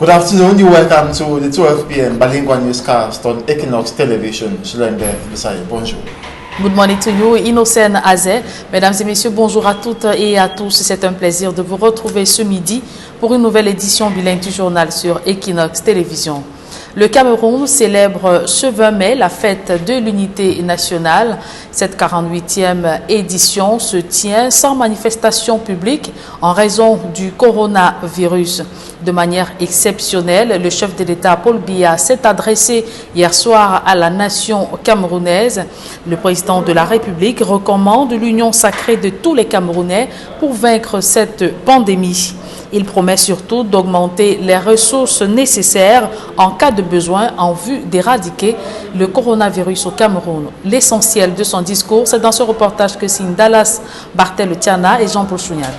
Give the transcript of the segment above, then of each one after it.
Good afternoon, you welcome to the 12 p.m. bilingual newscast on Equinox Television. Bonjour. Good morning to you, Innocent Azé. Mesdames et messieurs, bonjour à toutes et à tous. C'est un plaisir de vous retrouver ce midi pour une nouvelle édition bilingue du journal sur Equinox Télévision. Le Cameroun célèbre ce 20 mai la fête de l'unité nationale. Cette 48e édition se tient sans manifestation publique en raison du coronavirus. De manière exceptionnelle, le chef de l'État Paul Biya s'est adressé hier soir à la nation camerounaise. Le président de la République recommande l'union sacrée de tous les Camerounais pour vaincre cette pandémie. Il promet surtout d'augmenter les ressources nécessaires en cas de besoin en vue d'éradiquer le coronavirus au Cameroun. L'essentiel de son discours, c'est dans ce reportage que signent Dallas Bartel-Tiana et Jean-Paul Chouniat.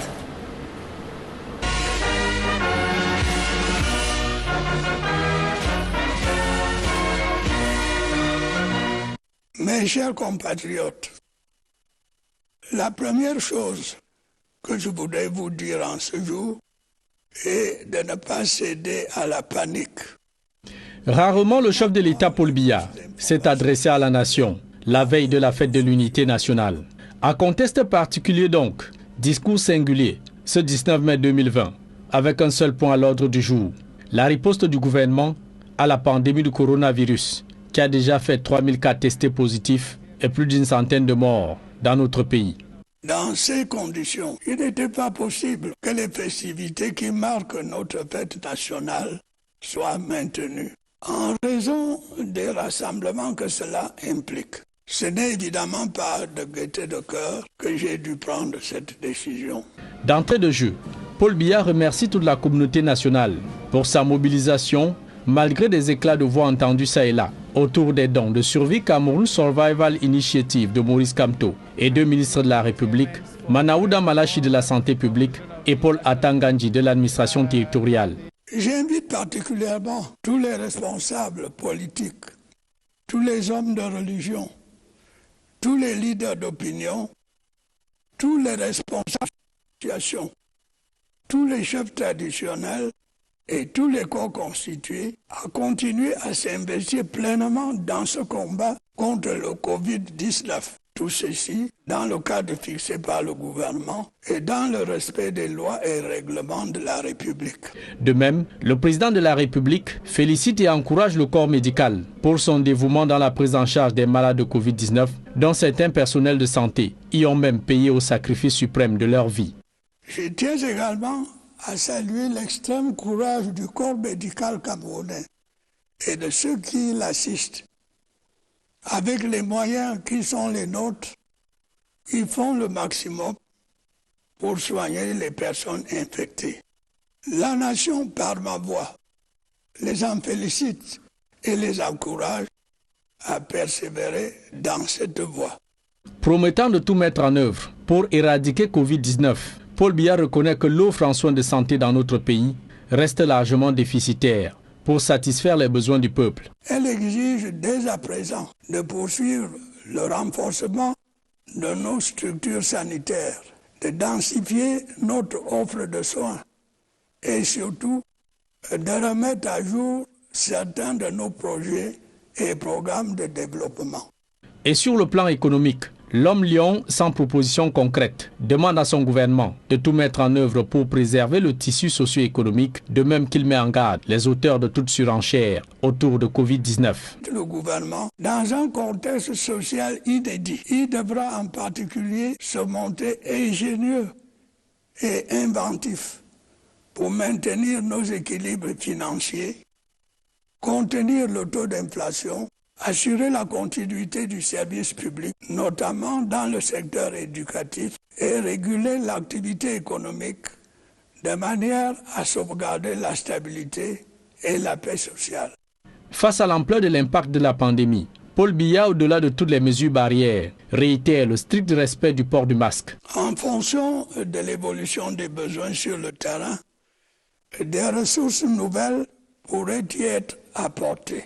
Mes chers compatriotes, la première chose que je voudrais vous dire en ce jour est de ne pas céder à la panique. Rarement le chef de l'État Paul Biya s'est adressé à la nation la veille de la fête de l'unité nationale. À contexte particulier donc, discours singulier ce 19 mai 2020, avec un seul point à l'ordre du jour, la riposte du gouvernement à la pandémie du coronavirus qui a déjà fait 3000 cas testés positifs et plus d'une centaine de morts dans notre pays. Dans ces conditions, il n'était pas possible que les festivités qui marquent notre fête nationale soient maintenues, en raison des rassemblements que cela implique. Ce n'est évidemment pas de gaieté de cœur que j'ai dû prendre cette décision. D'entrée de jeu, Paul Biya remercie toute la communauté nationale pour sa mobilisation, malgré des éclats de voix entendus ça et là, autour des dons de Survie Cameroun Survival Initiative de Maurice Kamto et deux ministres de la République, Manaouda Malachi de la Santé publique et Paul Atanganji de l'administration territoriale. J'invite particulièrement tous les responsables politiques, tous les hommes de religion, tous les leaders d'opinion, tous les responsables d'associations, tous les chefs traditionnels et tous les corps constitués à continuer à s'investir pleinement dans ce combat contre le Covid-19. Tout ceci dans le cadre fixé par le gouvernement et dans le respect des lois et règlements de la République. De même, le président de la République félicite et encourage le corps médical pour son dévouement dans la prise en charge des malades de Covid-19, dont certains personnels de santé y ont même payé au sacrifice suprême de leur vie. Je tiens également à saluer l'extrême courage du corps médical camerounais et de ceux qui l'assistent. Avec les moyens qui sont les nôtres, ils font le maximum pour soigner les personnes infectées. La nation, par ma voix, les en félicite et les encourage à persévérer dans cette voie. Promettant de tout mettre en œuvre pour éradiquer Covid-19, Paul Biya reconnaît que l'offre en soins de santé dans notre pays reste largement déficitaire pour satisfaire les besoins du peuple. Elle exige dès à présent de poursuivre le renforcement de nos structures sanitaires, de densifier notre offre de soins et surtout de remettre à jour certains de nos projets et programmes de développement. Et sur le plan économique, l'homme lion, sans proposition concrète, demande à son gouvernement de tout mettre en œuvre pour préserver le tissu socio-économique, de même qu'il met en garde les auteurs de toute surenchère autour de Covid-19. Le gouvernement, dans un contexte social inédit, il devra en particulier se montrer ingénieux et inventif pour maintenir nos équilibres financiers, contenir le taux d'inflation, assurer la continuité du service public, notamment dans le secteur éducatif, et réguler l'activité économique de manière à sauvegarder la stabilité et la paix sociale. Face à l'ampleur de l'impact de la pandémie, Paul Biya, au-delà de toutes les mesures barrières, réitère le strict respect du port du masque. En fonction de l'évolution des besoins sur le terrain, des ressources nouvelles pourraient y être apportées.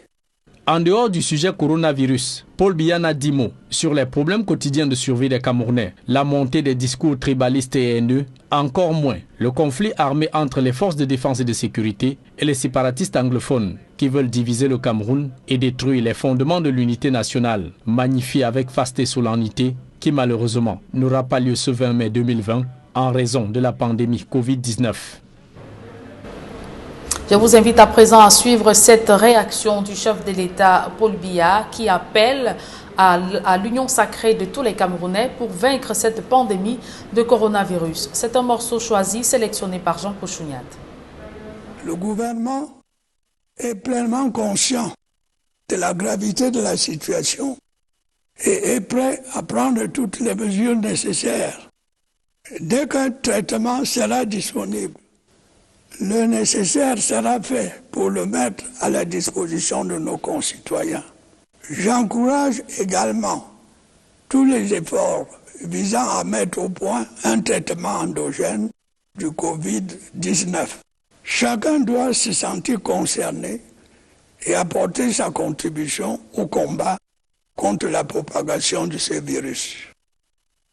En dehors du sujet coronavirus, Paul Biya n'a dit mot sur les problèmes quotidiens de survie des Camerounais, la montée des discours tribalistes et haineux, encore moins le conflit armé entre les forces de défense et de sécurité et les séparatistes anglophones qui veulent diviser le Cameroun et détruire les fondements de l'unité nationale, magnifiés avec faste et solennité, qui malheureusement n'aura pas lieu ce 20 mai 2020 en raison de la pandémie Covid-19. Je vous invite à présent à suivre cette réaction du chef de l'État, Paul Biya, qui appelle à l'union sacrée de tous les Camerounais pour vaincre cette pandémie de coronavirus. C'est un morceau choisi, sélectionné par Jean Pochouniat. Le gouvernement est pleinement conscient de la gravité de la situation et est prêt à prendre toutes les mesures nécessaires. Dès qu'un traitement sera disponible, le nécessaire sera fait pour le mettre à la disposition de nos concitoyens. J'encourage également tous les efforts visant à mettre au point un traitement endogène du Covid-19. Chacun doit se sentir concerné et apporter sa contribution au combat contre la propagation de ce virus.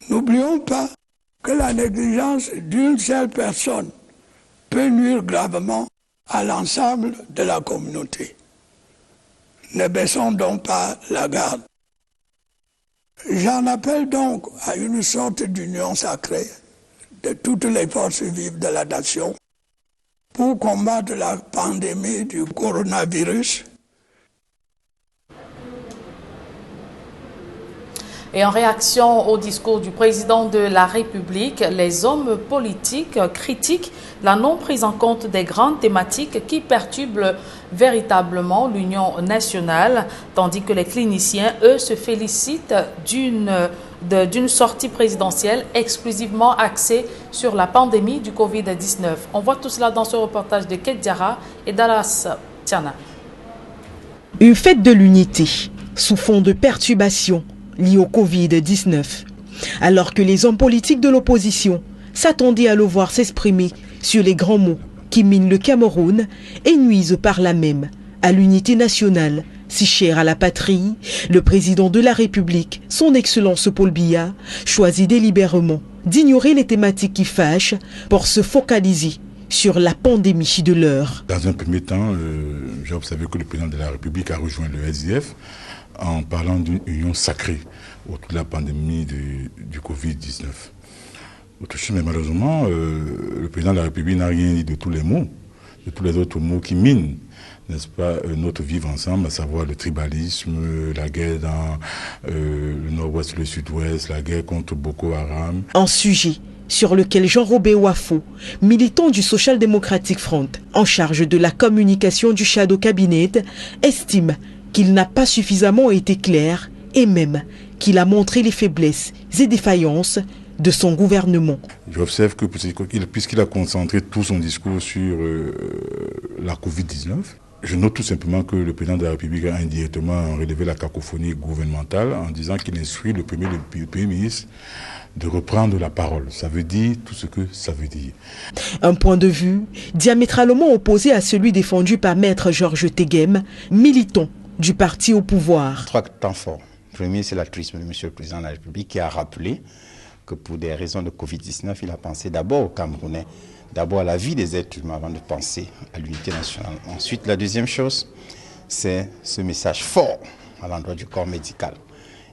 N'oublions pas que la négligence d'une seule personne peut nuire gravement à l'ensemble de la communauté. Ne baissons donc pas la garde. J'en appelle donc à une sorte d'union sacrée de toutes les forces vives de la nation pour combattre la pandémie du coronavirus. Et en réaction au discours du président de la République, les hommes politiques critiquent la non prise en compte des grandes thématiques qui perturbent véritablement l'Union nationale, tandis que les cliniciens, eux, se félicitent d'une sortie présidentielle exclusivement axée sur la pandémie du Covid-19. On voit tout cela dans ce reportage de Kate Diarra et Dallas Tiana. Une fête de l'unité sous fond de perturbations liées au Covid-19, alors que les hommes politiques de l'opposition s'attendaient à le voir s'exprimer sur les grands mots qui minent le Cameroun et nuisent par là même à l'unité nationale si chère à la patrie. Le président de la République, son Excellence Paul Biya, choisit délibérément d'ignorer les thématiques qui fâchent pour se focaliser sur la pandémie de l'heure. Dans un premier temps, j'ai observé que le président de la République a rejoint le SDF en parlant d'une union sacrée autour de la pandémie du Covid-19. Mais malheureusement, le président de la République n'a rien dit de tous les mots, de tous les autres mots qui minent, n'est-ce pas, notre vivre ensemble, à savoir le tribalisme, la guerre dans le nord-ouest, le sud-ouest, la guerre contre Boko Haram. Un sujet sur lequel Jean-Robert Wafo, militant du Social Democratic Front, en charge de la communication du Shadow Cabinet, estime qu'il n'a pas suffisamment été clair et même qu'il a montré les faiblesses et défaillances de son gouvernement. J'observe que puisqu'il a concentré tout son discours sur la Covid-19, je note tout simplement que le président de la République a indirectement relevé la cacophonie gouvernementale en disant qu'il instruit le Premier ministre de reprendre la parole. Ça veut dire tout ce que ça veut dire. Un point de vue diamétralement opposé à celui défendu par Maître Georges Teghem, militant du parti au pouvoir. Trois temps forts. Le premier, c'est l'altruisme de M. le Président de la République qui a rappelé que pour des raisons de Covid-19, il a pensé d'abord aux Camerounais, d'abord à la vie des êtres humains avant de penser à l'unité nationale. Ensuite, la deuxième chose, c'est ce message fort à l'endroit du corps médical.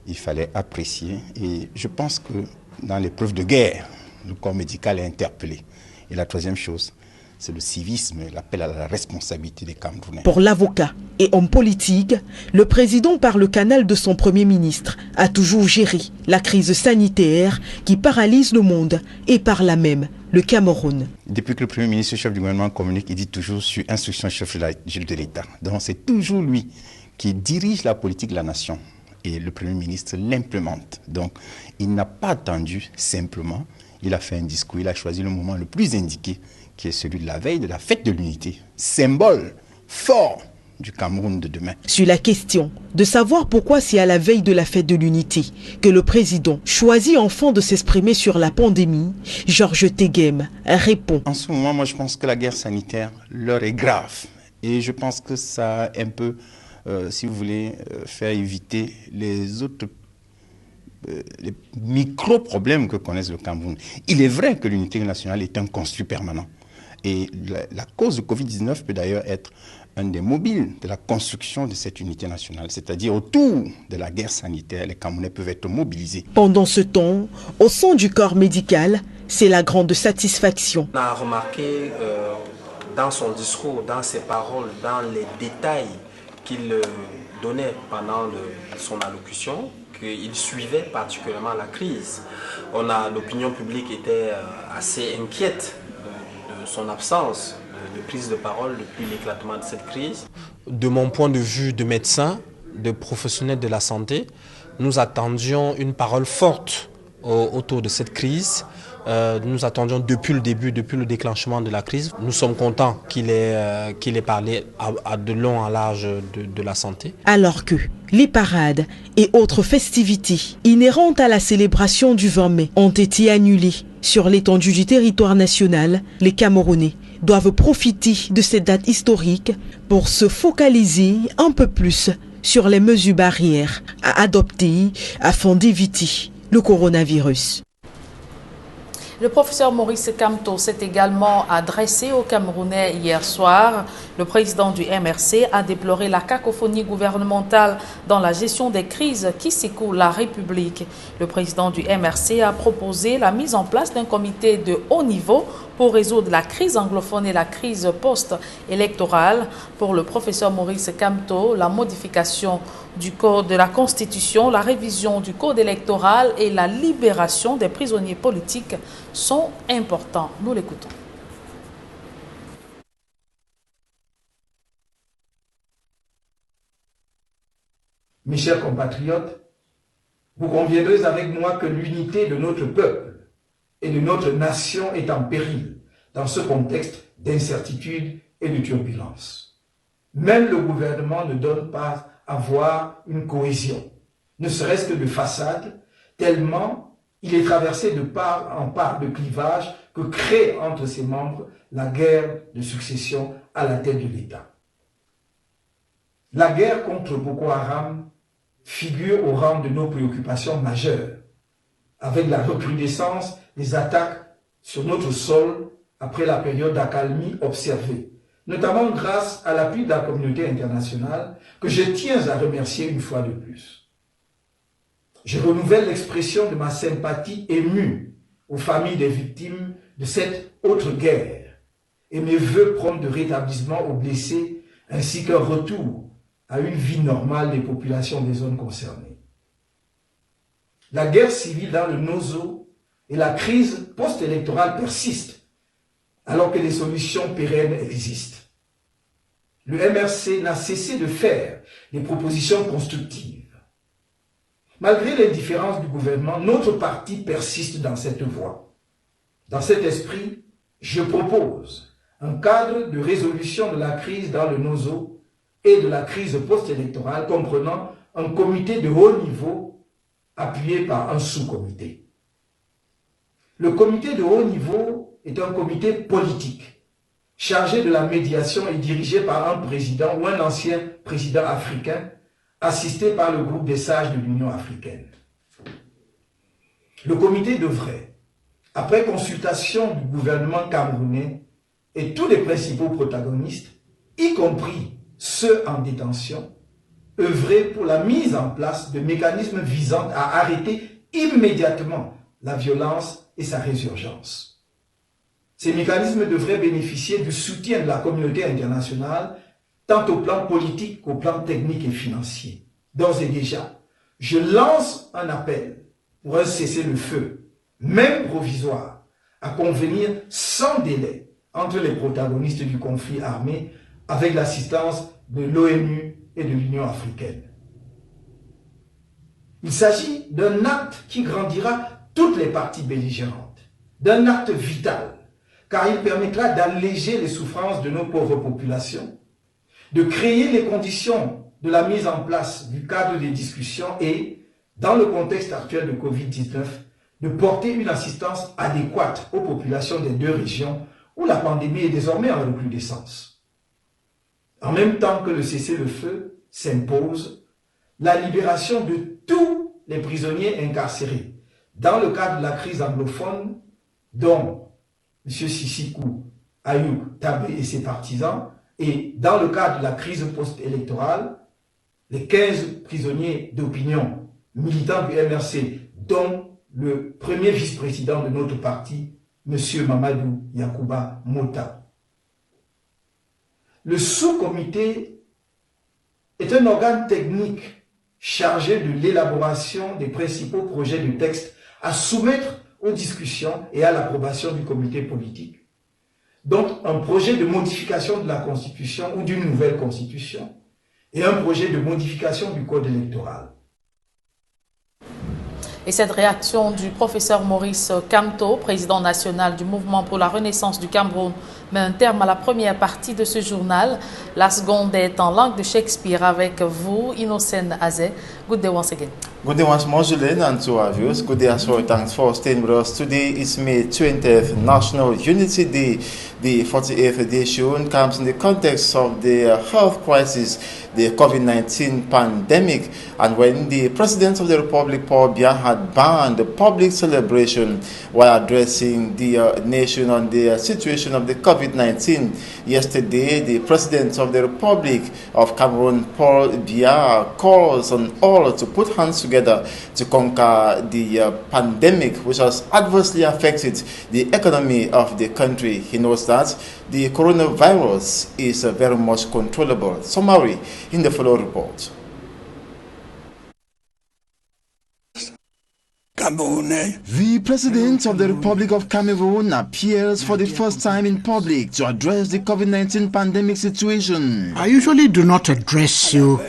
Il fallait apprécier et je pense que dans l'épreuve de guerre, le corps médical est interpellé. Et la troisième chose, c'est le civisme, l'appel à la responsabilité des Camerounais. Pour l'avocat et homme politique, le président, par le canal de son Premier ministre, a toujours géré la crise sanitaire qui paralyse le monde et par là même le Cameroun. Depuis que le Premier ministre, le chef du gouvernement communique, il dit toujours sur instruction chef de l'État. Donc c'est toujours lui qui dirige la politique de la nation et le Premier ministre l'implémente. Donc il n'a pas attendu simplement, il a fait un discours, il a choisi le moment le plus indiqué, qui est celui de la veille de la fête de l'unité, symbole fort du Cameroun de demain. Sur la question de savoir pourquoi c'est à la veille de la fête de l'unité que le président choisit enfin de s'exprimer sur la pandémie, Georges Teghem répond. En ce moment, moi je pense que la guerre sanitaire, l'heure est grave. Et je pense que ça a un peu si vous voulez, faire éviter les autres les micro-problèmes que connaissent le Cameroun. Il est vrai que l'unité nationale est un construit permanent. Et la cause de Covid-19 peut d'ailleurs être un des mobiles de la construction de cette unité nationale. C'est-à-dire autour de la guerre sanitaire, les Camerounais peuvent être mobilisés. Pendant ce temps, au sein du corps médical, c'est la grande satisfaction. On a remarqué dans son discours, dans ses paroles, dans les détails qu'il donnait pendant son allocution, qu'il suivait particulièrement la crise. L'opinion publique était assez inquiète de son absence de prise de parole depuis l'éclatement de cette crise. De mon point de vue de médecin, de professionnel de la santé, nous attendions une parole forte autour de cette crise. Nous attendions depuis le début, depuis le déclenchement de la crise. Nous sommes contents qu'il ait parlé à de long en large de la santé. Alors que les parades et autres festivités inhérentes à la célébration du 20 mai ont été annulées sur l'étendue du territoire national, les Camerounais doivent profiter de cette date historique pour se focaliser un peu plus sur les mesures barrières à adopter afin d'éviter le coronavirus. Le professeur Maurice Kamto s'est également adressé aux Camerounais hier soir. Le président du MRC a déploré la cacophonie gouvernementale dans la gestion des crises qui secouent la République. Le président du MRC a proposé la mise en place d'un comité de haut niveau pour résoudre la crise anglophone et la crise post-électorale. Pour le professeur Maurice Kamto, la modification du code de la Constitution, la révision du code électoral et la libération des prisonniers politiques sont importants. Nous l'écoutons. Mes chers compatriotes, vous conviendrez avec moi que l'unité de notre peuple et de notre nation est en péril dans ce contexte d'incertitude et de turbulence. Même le gouvernement ne donne pas à voir une cohésion, ne serait-ce que de façade, tellement il est traversé de part en part de clivages que crée entre ses membres la guerre de succession à la tête de l'État. La guerre contre Boko Haram figure au rang de nos préoccupations majeures, avec la recrudescence des attaques sur notre sol après la période d'accalmie observée, notamment grâce à l'appui de la communauté internationale que je tiens à remercier une fois de plus. Je renouvelle l'expression de ma sympathie émue aux familles des victimes de cette autre guerre et mes vœux prompts de rétablissement aux blessés ainsi qu'un retour à une vie normale des populations des zones concernées. La guerre civile dans le Nozo et la crise post-électorale persistent alors que les solutions pérennes existent. Le MRC n'a cessé de faire des propositions constructives. Malgré les différences du gouvernement, notre parti persiste dans cette voie. Dans cet esprit, je propose un cadre de résolution de la crise dans le Nozo et de la crise post-électorale comprenant un comité de haut niveau appuyé par un sous-comité. Le comité de haut niveau est un comité politique chargé de la médiation et dirigé par un président ou un ancien président africain assisté par le groupe des sages de l'Union africaine. Le comité devrait, après consultation du gouvernement camerounais et tous les principaux protagonistes, y compris ceux en détention, œuvrer pour la mise en place de mécanismes visant à arrêter immédiatement la violence et sa résurgence. Ces mécanismes devraient bénéficier du soutien de la communauté internationale, tant au plan politique qu'au plan technique et financier. D'ores et déjà, je lance un appel pour un cessez-le-feu, même provisoire, à convenir sans délai entre les protagonistes du conflit armé avec l'assistance de l'ONU et de l'Union africaine. Il s'agit d'un acte qui grandira toutes les parties belligérantes, d'un acte vital, car il permettra d'alléger les souffrances de nos pauvres populations, de créer les conditions de la mise en place du cadre des discussions et, dans le contexte actuel de Covid-19, de porter une assistance adéquate aux populations des deux régions où la pandémie est désormais en recrudescence. En même temps que le cessez-le-feu, s'impose la libération de tous les prisonniers incarcérés dans le cadre de la crise anglophone dont M. Sisikou Ayuk Tabé et ses partisans, et dans le cadre de la crise post-électorale, les 15 prisonniers d'opinion militants du MRC, dont le premier vice-président de notre parti, M. Mamadou Yakuba Mota. Le sous-comité est un organe technique chargé de l'élaboration des principaux projets de texte à soumettre aux discussions et à l'approbation du comité politique. Donc, un projet de modification de la Constitution ou d'une nouvelle Constitution et un projet de modification du Code électoral. Et cette réaction du professeur Maurice Kamto, président national du Mouvement pour la Renaissance du Cameroun, met un terme à la première partie de ce journal. La seconde est en langue de Shakespeare avec vous, Innocent Azé. Good day once again. Good day once more, Julien, and to our viewers. Good day as well. Thanks for staying with us. Today is May 20th, National Unity Day. The 48th edition comes in the context of the health crisis, the COVID-19 pandemic, and when the President of the Republic, Paul Biya, had banned the public celebration while addressing the nation on the situation of the COVID-19. Yesterday, the President of the Republic of Cameroon, Paul Biya, calls on all to put hands together to conquer the pandemic, which has adversely affected the economy of the country. He knows that the coronavirus is very much controllable. Summary in the following report. The President of the Republic of Cameroon appears for the first time in public to address the COVID-19 pandemic situation. I usually do not address you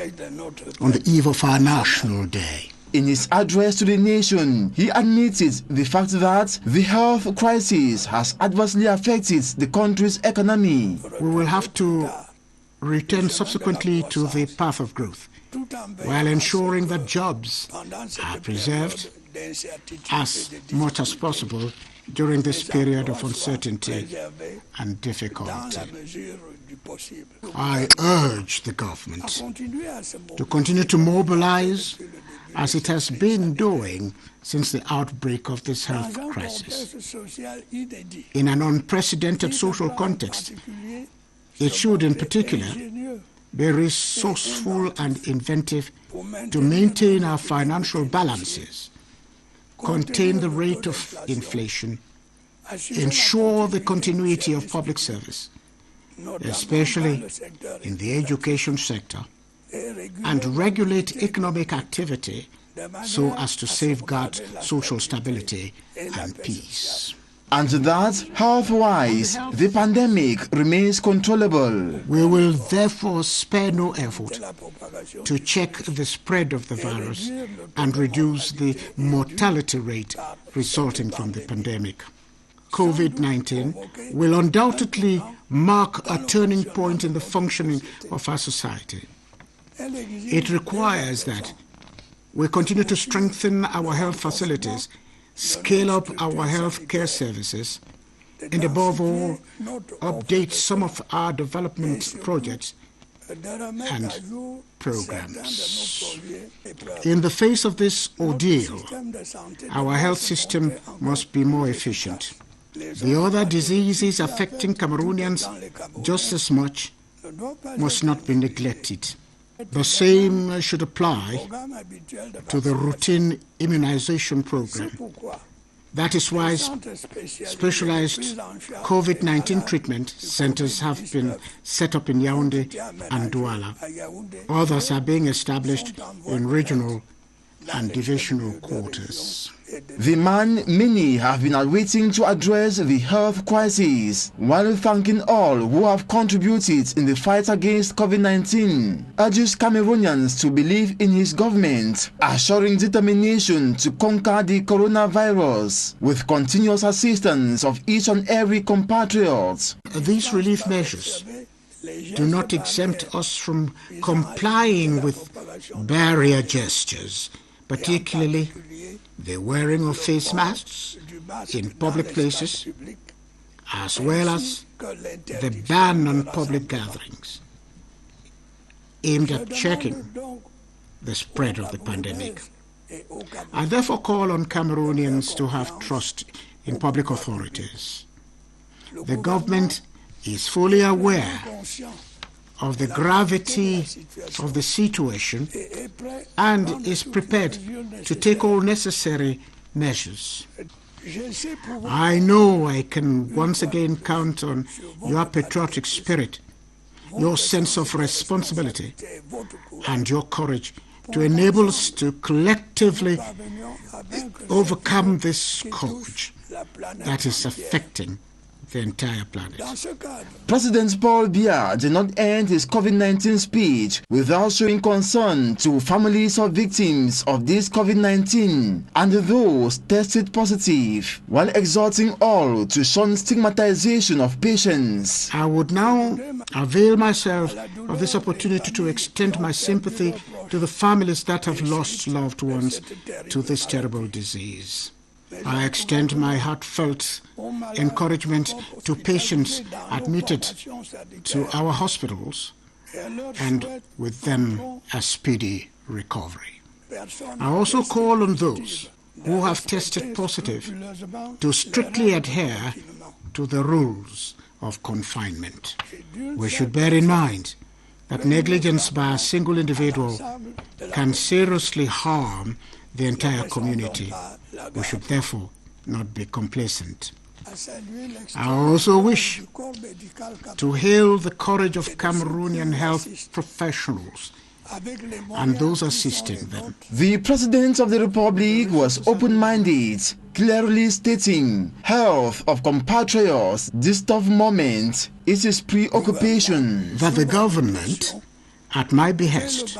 on the eve of our National Day. In his address to the nation, he admitted the fact that the health crisis has adversely affected the country's economy. We will have to return subsequently to the path of growth while ensuring that jobs are preserved as much as possible during this period of uncertainty and difficulty. I urge the government to continue to mobilize as it has been doing since the outbreak of this health crisis. In an unprecedented social context, it should in particular be resourceful and inventive to maintain our financial balances, contain the rate of inflation, ensure the continuity of public service, especially in the education sector, and regulate economic activity so as to safeguard social stability and peace. And that, health-wise, the pandemic remains controllable. We will therefore spare no effort to check the spread of the virus and reduce the mortality rate resulting from the pandemic. COVID-19 will undoubtedly mark a turning point in the functioning of our society. It requires that we continue to strengthen our health facilities, scale up our health care services, and above all, update some of our development projects and programs. In the face of this ordeal, our health system must be more efficient. The other diseases affecting Cameroonians just as much must not be neglected. The same should apply to the routine immunization program. That is why specialized COVID-19 treatment centers have been set up in Yaoundé and Douala. Others are being established in regional and divisional quarters. The man many have been awaiting to address the health crisis, while thanking all who have contributed in the fight against COVID-19, urges Cameroonians to believe in his government, assuring determination to conquer the coronavirus with continuous assistance of each and every compatriot. These relief measures do not exempt us from complying with barrier gestures, particularly the wearing of face masks in public places, as well as the ban on public gatherings. aimed at checking the spread of the pandemic. I therefore call on Cameroonians to have trust in public authorities. The government is fully aware of the gravity of the situation and is prepared to take all necessary measures. I know I can once again count on your patriotic spirit, your sense of responsibility, and your courage to enable us to collectively overcome this scourge that is affecting the entire planet. President Paul Biya did not end his COVID-19 speech without showing concern to families of victims of this COVID-19 and those tested positive, while exhorting all to shun stigmatization of patients. I would now avail myself of this opportunity to extend my sympathy to the families that have lost loved ones to this terrible disease. I extend my heartfelt encouragement to patients admitted to our hospitals and with them a speedy recovery. I also call on those who have tested positive to strictly adhere to the rules of confinement. We should bear in mind that negligence by a single individual can seriously harm the entire community. We should therefore not be complacent. I also wish to hail the courage of Cameroonian health professionals and those assisting them. The President of the Republic was open-minded, clearly stating, health of compatriots, this tough moment is his preoccupation. That the government, at my behest,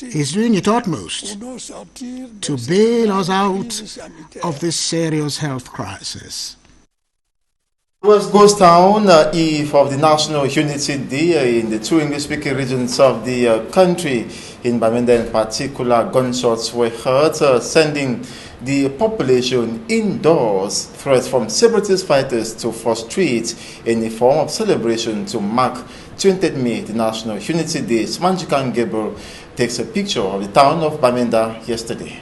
is doing its utmost to bail us out of this serious health crisis. West Ghost Town, eve of the National Unity Day in the two English-speaking regions of the country. In Bamenda in particular, gunshots were heard, sending the population indoors. Threats from separatist fighters to frustrate any form of celebration to mark 20th May, the National Unity Day. Smanjikan Gabriel takes a picture of the town of Bamenda yesterday.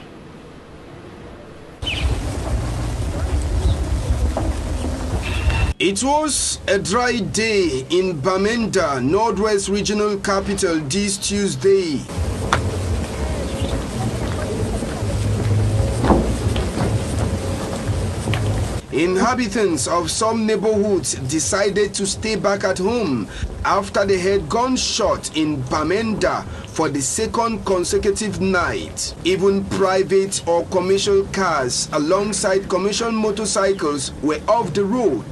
It was a dry day in Bamenda, Northwest Regional Capital, this Tuesday. Inhabitants of some neighborhoods decided to stay back at home after they heard gunshots in Bamenda for the second consecutive night. Even private or commercial cars alongside commercial motorcycles were off the road.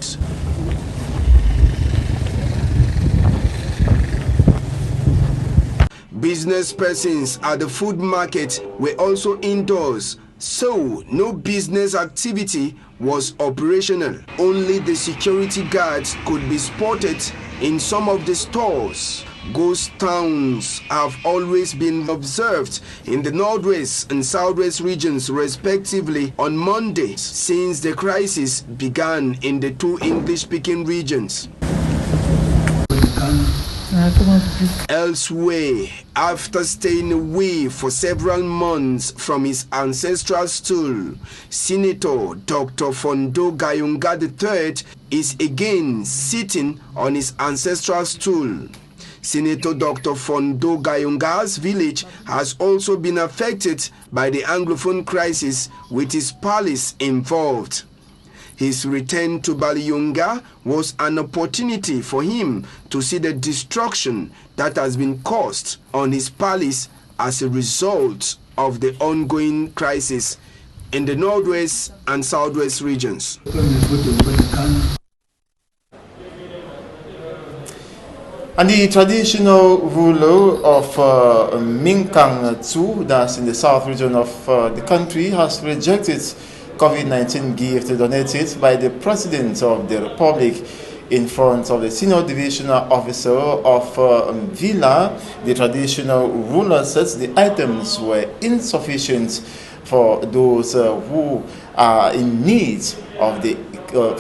Business persons at the food market were also indoors, so no business activity was operational. Only the security guards could be spotted in some of the stores. Ghost towns have always been observed in the Northwest and Southwest regions respectively on Mondays since the crisis began in the two English-speaking regions. Elsewhere, after staying away for several months from his ancestral stool, Senator Dr. Fondo Gayunga III is again sitting on his ancestral stool. Senator Dr. Fondo Gayunga's village has also been affected by the Anglophone crisis, with his palace involved. His return to Baliyunga was an opportunity for him to see the destruction that has been caused on his palace as a result of the ongoing crisis in the Northwest and Southwest regions. And the traditional ruler of Minkang II, that's in the south region of the country, has rejected COVID-19 gift donated by the President of the Republic in front of the Senior Divisional Officer of Villa. The traditional ruler says the items were insufficient for those who are in need of the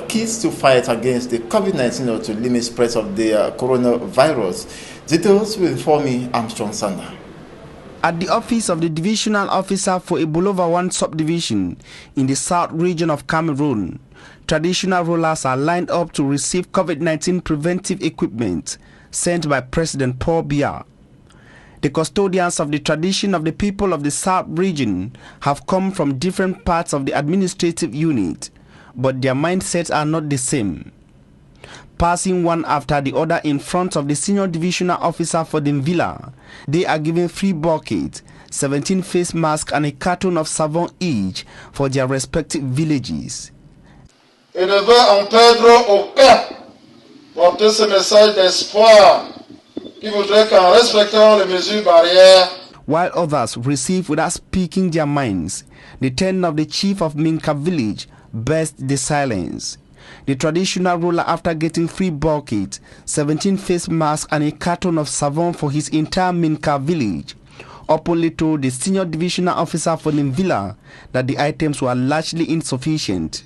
kits to fight against the COVID-19 or to limit spread of the coronavirus. Details will inform me, Armstrong Sander. At the office of the Divisional Officer for Ebolova 1 Subdivision in the South region of Cameroon, traditional rulers are lined up to receive COVID-19 preventive equipment sent by President Paul Biya. The custodians of the tradition of the people of the South region have come from different parts of the administrative unit, but their mindsets are not the same. Passing one after the other in front of the senior divisional officer for Dimvilla, they are given 3 buckets, 17 face masks and a carton of savon each for their respective villages. Et ne veut en perdre aucun porter ce message d'espoir qui voudrait qu'en respectant les mesures barrières. While others receive without speaking their minds, the turn of the chief of Minka village burst the silence. The traditional ruler, after getting 3 buckets, 17 face masks and a carton of savon for his entire Minka village, openly told the senior divisional officer for Nimvilla that the items were largely insufficient.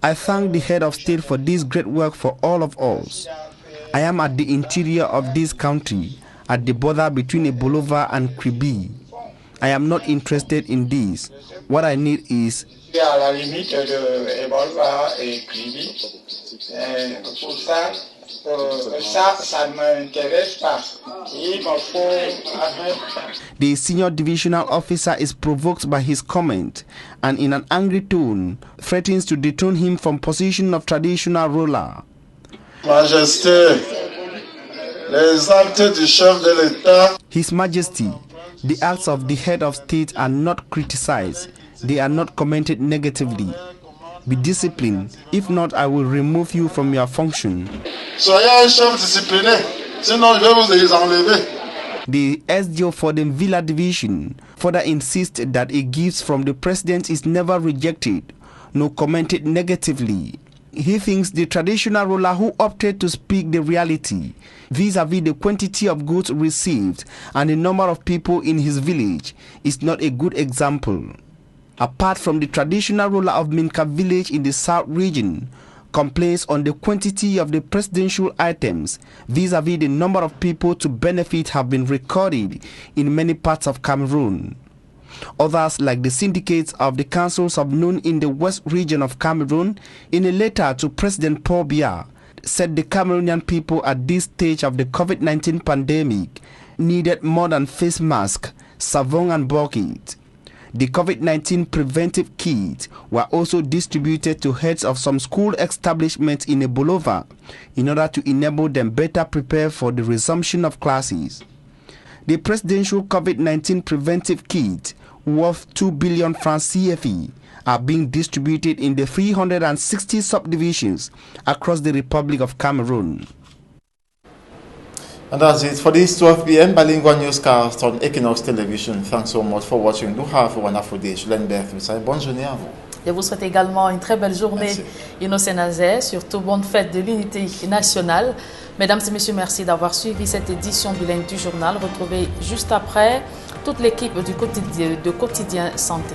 I thank the head of state for this great work for all of us. I am at the interior of this country, at the border between Ebolova and Kribi. I am not interested in this. What I need is the senior divisional officer is provoked by his comment and in an angry tone threatens to dethrone him from position of traditional ruler. Majesté, les actes du chef de l'État. His Majesty, the acts of the head of state are not criticized. They are not commented negatively. Be disciplined. If not, I will remove you from your function. Soyez un chef discipliné, sinon je vais vous les enlever. The SDO for the Villa Division further insists that a gift from the president is never rejected, nor commented negatively. He thinks the traditional ruler who opted to speak the reality vis-a-vis the quantity of goods received and the number of people in his village is not a good example. Apart from the traditional ruler of Minka village in the South region, complaints on the quantity of the presidential items vis-a-vis the number of people to benefit have been recorded in many parts of Cameroon. Others, like the syndicates of the councils of Noon in the West region of Cameroon, in a letter to President Paul Biya, said the Cameroonian people at this stage of the COVID-19 pandemic needed more than face masks, savon and bucket. The COVID-19 preventive kits were also distributed to heads of some school establishments in Ebolova in order to enable them better prepare for the resumption of classes. The presidential COVID-19 preventive kit, worth 2 billion francs CFE, are being distributed in the 360 subdivisions across the Republic of Cameroon. And that's it for this 12 p.m. bilingual newscast on Equinox Television. Thanks so much for watching. Do have a wonderful day. Bonne journée à vous. Je vous souhaite également une très belle journée, Innocent Azé, surtout bonne fête de l'unité nationale. Mesdames et messieurs, merci d'avoir suivi cette édition bilingue du journal. Retrouvez juste après toute l'équipe de Quotidien Santé.